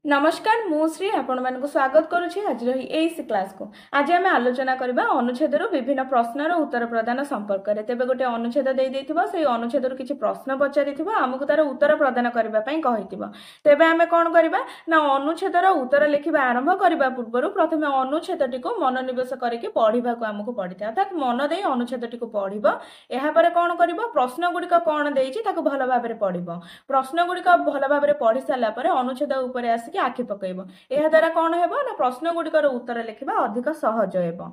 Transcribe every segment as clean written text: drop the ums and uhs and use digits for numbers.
नमस्कार मु श्री आपण मानक स्वागत करुछि आज एई क्लास को। आज आम आलोचना करबा अनुच्छेद विभिन्न प्रश्नर उत्तर प्रदान संपर्क में। तेबे गोटे अनुच्छेद दे देथिबो से अनुच्छेद किछि प्रश्न पचारिथिबो आमको तार उत्तर प्रदान करबा पई कहिथिबो। तेबे आमे कोन करबा ना अनुच्छेदर उत्तर लिखिबा आरंभ करबा पूर्व प्रथमे अनुच्छेदटी को मनोनिवेश करके पढ़िबा को आमको पड़िथा अर्थात मन दे अनुच्छेदटी को पढ़िबो। एहा परे कोन करबो प्रश्न गुडी को कोन देइछि ताको भलो भाबरे पढ़िबो। प्रश्न गुडी को भलो भाबरे पढ़ि साला परे अनुच्छेद ऊपर आसी आखि पकईब। यह द्वारा कौन हेबो ना प्रश्न गुड़िकर उत्तर लिखिबा अधिक सहज हेबो।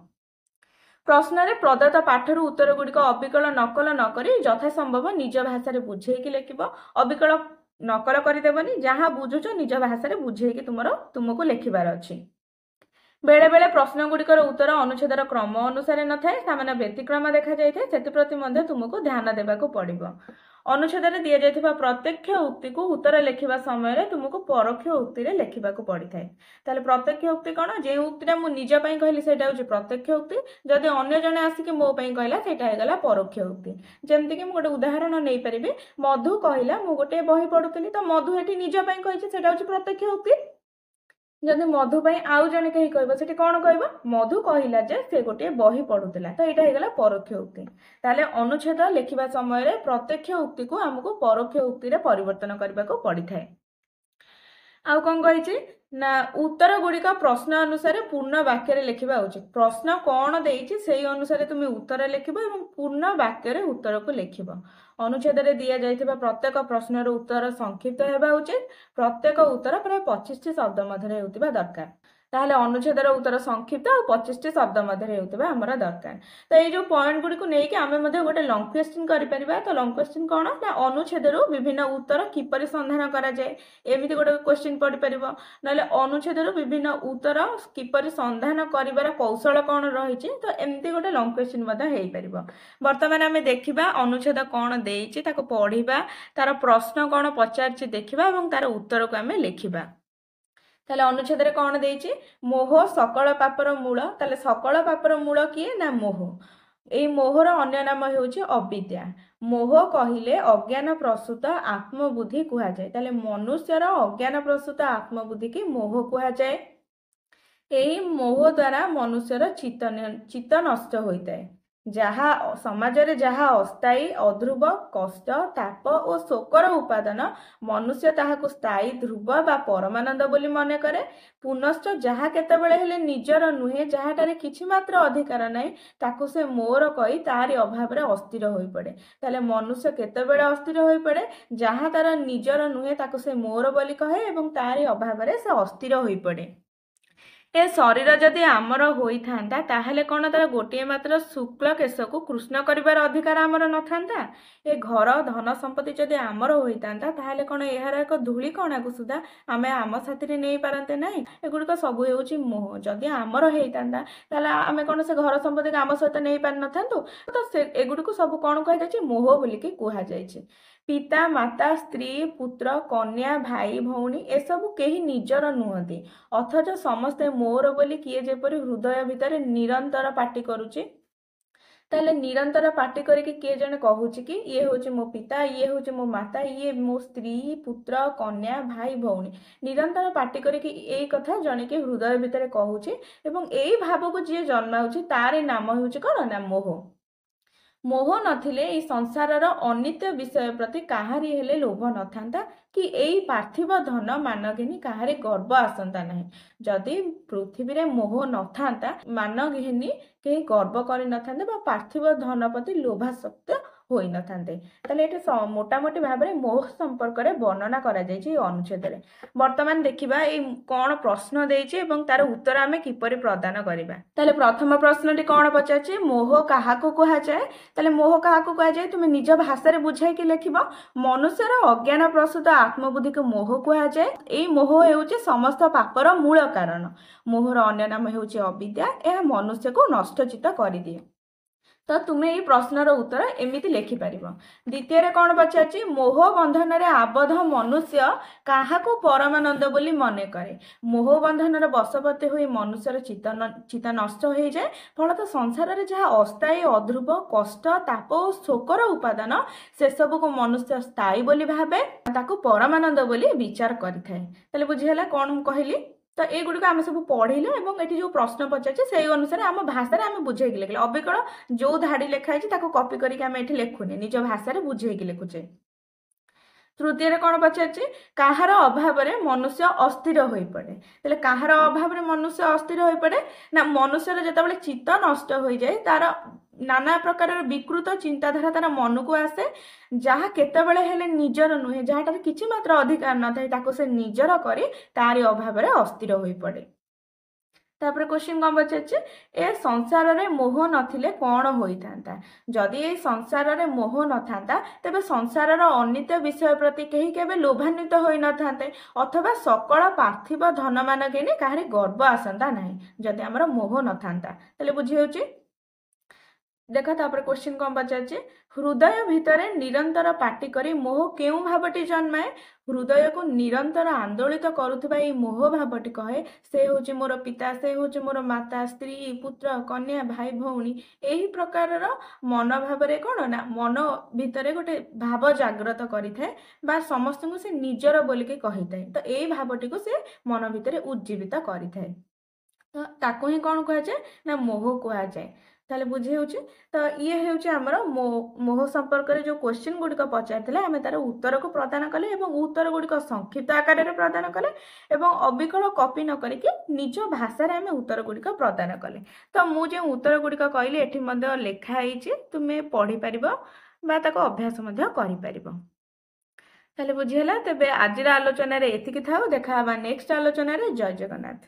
प्रश्न रे प्रदत्त पाठर उत्तर गुड़िक अविकल नकल न करी यथा संभव निज भाषा बुझेकी लिखिबो। अविकल नकल करदेबनी जहाँ बुझुच निज भाषा बुझेकी तुमको लिखिबार अछि। बेले बेले प्रश्न गुड़िकर उत्तर अनुच्छेदर क्रम अनुसार न थाए सामान्य व्यतिक्रम देखा जाइए सेप्रति तुमको ध्यान देवाक पड़ो। अनुच्छेद दि जाइथिबा प्रत्यक्ष उक्ति को उत्तर लिखिबा समय तुमको परोक्ष उक्ति रे लिखिबाक पड़िथाय। ताले प्रत्यक्ष उक्ति कोन जे उक्तिटा मु निज पई कहली सेटा होची प्रत्यक्ष उक्ति। जदि अन्य जने आसी कि मो पई कहला सेटा हे गला परोक्ष उक्ति। जेमति कि मु गोटे उदाहरण नै परिबे मधु कहला मु गोटे बही पढुतली तो मधु एठी निज पई कहिछि सेटा होची प्रत्यक्ष उक्ति। जदि मधु पई आउ जने कहि कहबो सेठी कोन कहबो मधु कहिला जे से गोटे बही पढुतला तो एटा हे गला परोक्ष उक्ति। ताले अनुच्छेद लिखिबा समय रे प्रत्यक्ष उक्ति को हमको परोक्ष उक्ति रे परिवर्तन करबा को पड़िथाय। आउ कोन कहिछि ना उत्तर गुड़िक प्रश्न अनुसार पूर्ण वाक्य रे लिखिबा उचित। प्रश्न कोन देइछि सेही अनुसार तुम उत्तर लिखिबो एवं पूर्ण वाक्य रे उत्तर को लिखिबो। अनुच्छेद रे दिया जाइथिबा प्रत्येक प्रश्नर उत्तर संक्षिप्त हेबा उचित। प्रत्येक उत्तर प्राय 25 शब्द मध्य हेउतिबा दरकार। ताहले अनुच्छेदर उत्तर संक्षिप्त और 25 शब्द मध्य हेउतिबा हमर दरकार। तो ये जो पॉइंट गुडी को नेकी आमे मध्ये गोटे लॉन्ग क्वेश्चन करि परिबा। तो लॉन्ग क्वेश्चन कोन ना अनुच्छेदर विभिन्न उत्तर किपरि संधान करा जाय एमिति गोटे क्वेश्चन पढि परिबो। नले अनुच्छेदर विभिन्न उत्तर किपरि संधान करिवार कौशल कोन रहिछि तो एमिति गोटे लॉन्ग क्वेश्चन मध्ये हेइ परिबो। वर्तमान आमे देखिबा अनुच्छेद कोन देइछि ताको पढिबा तार प्रश्न कोन पचारछि देखिबा एवं तार उत्तर को आमे लिखिबा। ताले अनुच्छेद रे कोन देइछि मोह सकल पापर मूल। ताले सकल पापर मूल किए ना मोह। एई मोहर अन्य नाम हेउछि अविद्या। मोह कहिले अज्ञान प्रसूत आत्मबुद्धि कुहा जाय। ताले मनुष्यर अज्ञान प्रसूत आत्मबुद्धि की मोह कुहा जाय। एई मोह द्वारा मनुष्यर चित्त नष्ट होइताय। जहा समाज रे जहा अस्थायी अध्रुव कष्ट ताप और शोकर उपादान मनुष्य ताहाको स्थायी ध्रुव बा परमानंद बोली मने करे। पुनश्च जहा केतेबेले हेले निजर नुहे जहाटारे किछि मात्र अधिकार नै ताकू से मोर कही तारी अभाव रे अस्थिर होई पड़े। ताले मनुष्य केतेबेले अस्थिर होई पड़े जहा तार निजर नुहे ताकू से मोर बोली कहे एवं तारी अभाव रे से अस्थिर होई पड़े। ए शरीर जदि आमर होई थांता ताहले कोन तार गोटे मात्र शुक्ल केश को कृष्ण करिवार अधिकार आमर न थांता। ए घर धन संपत्ति जदि आमर होई थांता ताहले कोन एहार एक धूली कणा को सुधा आमे आम साथी रे नै पारंते नै। एगुडी को सब हेउची मोह। जदि आमर हेई थांता ताले आमे कोन से घर संपत्ति के आम सहित नै पार न थांतु तो से एगुडी को सब कोन कहि जायछि मोह बोली के कुहा जायछि। पिता माता स्त्री पुत्र कन्या भाई भौणी ए सब केही निजर नुहंती अथच समस्ते मोर बोली किए जेपरि हृदय भितर निरंतर पाटी करूची। ताले निरंतर पाटी करके किए जने कहूची कि ये होची मो पिता ये होची मो माता ये मो स्त्री पुत्र कन्या भाई भौणी निरंतर पाटी करके एई कथा जने के हृदय भितर कहूची एवं एई भाव को जे जन्माउची तारे नाम होची कोन ना मोह। मोह नथिले ई संसारर अनित्य विषय प्रति काहारी हेले लोभ न थांता कि एई पार्थिव धन मान घिनी काहारी गर्व आसंता नहीं। जदि पृथ्वी रे मोह न थांता मान घिनी के गर्व करि न थांते बा पार्थिव धन प्रति लोभासक्त होई न थांते। ताले एटे मोटामोटी भाव रे मोह संपर्क रे वर्णना करा जाय छै अनुच्छेद रे। वर्तमान देखिबा ए कोन प्रश्न देइछि एवं तार उत्तर आमे किपरि प्रदान करिबा। ताले प्रथम प्रश्नटी कोन पचाछि मोह काहाको कुहा जाय। ताले मोह काहाको कुहा जाय तुमे निज भाषा रे बुझाइ के लिखिबो। मनुष्यर अज्ञान प्रसूत आत्मबुद्धि को मोह कुहा जाय। एई मोह हेउछि समस्त पापर मूल कारण। मोहर अन्य नाम हेउछि अविद्या। एहा मनुष्य को नष्टचित करि दिए। ତ ତୁମେ ଏଇ ପ୍ରଶ୍ନର ଉତ୍ତର ଏମିତି ଲେଖିପାରିବ। ଦ୍ୱିତୀୟରେ କ'ଣ ପଚାରିଛି, ମୋହ ବନ୍ଧନରେ ଆବଦ୍ଧ ମନୁଷ୍ୟ କାହାକୁ ପରମାନନ୍ଦ ବୋଲି ମନେ କରେ? ମୋହ ବନ୍ଧନର ବଶବର୍ତ୍ତୀ ହୋଇ ମନୁଷ୍ୟର ଚିତ୍ତ ନଷ୍ଟ ହୋଇଯାଏ। ଫଳତଃ ସଂସାରରେ ଯାହା ଅସ୍ଥାୟୀ, ଅଧ୍ରୁବ, କଷ୍ଟ, ତାପ ଓ ଶୋକର ଉପାଦାନ, ସେସବୁକୁ ମନୁଷ୍ୟ ସ୍ଥାୟୀ ବୋଲି ଭାବେ, ତାକୁ ପରମାନନ୍ଦ ବୋଲି ବିଚାର କରିଥାଏ। ତାହେଲେ ବୁଝିହେଲା କ'ଣ ମୁଁ କହିଲି? ତ ଏଇଗୁଡ଼ିକ ଆମେ ସବୁ ପଢ଼ିଲେ ଏବଂ ଏଠି ଯେଉଁ ପ୍ରଶ୍ନ ପଚାରିଛି ସେଇ ଅନୁସାରେ ଆମ ଭାଷାରେ ଆମେ ବୁଝେଇକି ଲେଖିଲେ। ଅବିକଳ ଯେଉଁ ଧାଡ଼ି ଲେଖା ହେଇଛି ତାକୁ କପି କରିକି ଆମେ ଏଠି ଲେଖୁନେ, ନିଜ ଭାଷାରେ ବୁଝେଇକି ଲେଖୁଛେ। ତୃତୀୟରେ କ'ଣ ପଚାରିଛି, କାହାର ଅଭାବରେ ମନୁଷ୍ୟ ଅସ୍ଥିର ହୋଇପଡ଼େ? ତାହେଲେ କାହାର ଅଭାବରେ ମନୁଷ୍ୟ ଅସ୍ଥିର ହୋଇପଡ଼େ? ନା, ମନୁଷ୍ୟର ଯେତେବେଳେ ଚିତ୍ତ ନଷ୍ଟ ହୋଇଯାଏ, ତାର ନାନା ପ୍ରକାରର ବିକୃତ ଚିନ୍ତାଧାରା ତାର ମନକୁ ଆସେ, ଯାହା କେତେବେଳେ ହେଲେ ନିଜର ନୁହେଁ, ଯାହାଠାରେ କିଛି ମାତ୍ର ଅଧିକାର ନଥାଏ, ତାକୁ ସେ ନିଜର କରି ତାରି ଅଭାବରେ ଅସ୍ଥିର ହୋଇପଡ଼େ। ତାପରେ କ୍ୱେଶ୍ଚିନ୍ କ'ଣ ପଚାରିଛି, ଏ ସଂସାରରେ ମୋହ ନଥିଲେ କ'ଣ ହୋଇଥାନ୍ତା? ଯଦି ଏ ସଂସାରରେ ମୋହ ନଥାନ୍ତା ତେବେ ସଂସାରର ଅନିତ୍ୟ ବିଷୟ ପ୍ରତି କେହି କେବେ ଲୋଭାନ୍ୱିତ ହୋଇନଥାନ୍ତେ, ଅଥବା ସକଳ ପାର୍ଥିବ ଧନମାନ ଘେନି କାହାରି ଗର୍ବ ଆସନ୍ତା ନାହିଁ, ଯଦି ଆମର ମୋହ ନଥାନ୍ତା। ତାହେଲେ ବୁଝିହେଉଛି? ଦେଖ ତାପରେ କ୍ୱେଶ୍ଚିନ୍ କ'ଣ ପଚାରିଛି, ହୃଦୟ ଭିତରେ ନିରନ୍ତର ପାଟି କରି ମୋହ କେଉଁ ଭାବଟି ଜନ୍ମାଏ? ହୃଦୟକୁ ନିରନ୍ତର ଆନ୍ଦୋଳିତ କରୁଥିବା ଏଇ ମୋହ ଭାବଟି କହେ, ସେ ହେଉଛି ମୋର ପିତା, ସେ ହେଉଛି ମୋର ମାତା, ସ୍ତ୍ରୀ, ପୁତ୍ର, କନ୍ୟା, ଭାଇ, ଭଉଣୀ। ଏହି ପ୍ରକାରର ମନ ଭାବରେ କ'ଣ ନା, ମନ ଭିତରେ ଗୋଟେ ଭାବ ଜାଗ୍ରତ କରିଥାଏ ବା ସମସ୍ତଙ୍କୁ ସେ ନିଜର ବୋଲିକି କହିଥାଏ। ତ ଏଇ ଭାବଟିକୁ ସେ ମନ ଭିତରେ ଉଜ୍ଜୀବିତ କରିଥାଏ। ତ ତାକୁ ହିଁ କ'ଣ କୁହାଯାଏ? ନା, ମୋହ କୁହାଯାଏ। ତାହେଲେ ବୁଝି ହେଉଛି? ତ ଇଏ ହେଉଛି ଆମର ମୋହ ସମ୍ପର୍କରେ ଯେଉଁ କ୍ୱେଶ୍ଚିନ୍ ଗୁଡ଼ିକ ପଚାରିଥିଲେ, ଆମେ ତାର ଉତ୍ତରକୁ ପ୍ରଦାନ କଲେ ଏବଂ ଉତ୍ତର ଗୁଡ଼ିକ ସଂକ୍ଷିପ୍ତ ଆକାରରେ ପ୍ରଦାନ କଲେ ଏବଂ ଅବିକଳ କପି ନ କରିକି ନିଜ ଭାଷାରେ ଆମେ ଉତ୍ତର ଗୁଡ଼ିକ ପ୍ରଦାନ କଲେ। ତ ମୁଁ ଯେଉଁ ଉତ୍ତର ଗୁଡ଼ିକ କହିଲି ଏଠି ମଧ୍ୟ ଲେଖା ହେଇଛି, ତୁମେ ପଢ଼ିପାରିବ ବା ତାକୁ ଅଭ୍ୟାସ ମଧ୍ୟ କରିପାରିବ। ତାହେଲେ ବୁଝିହେଲା? ତେବେ ଆଜିର ଆଲୋଚନାରେ ଏତିକି ଥାଉ। ଦେଖା ହେବା ନେକ୍ସଟ ଆଲୋଚନାରେ। ଜୟ ଜଗନ୍ନାଥ।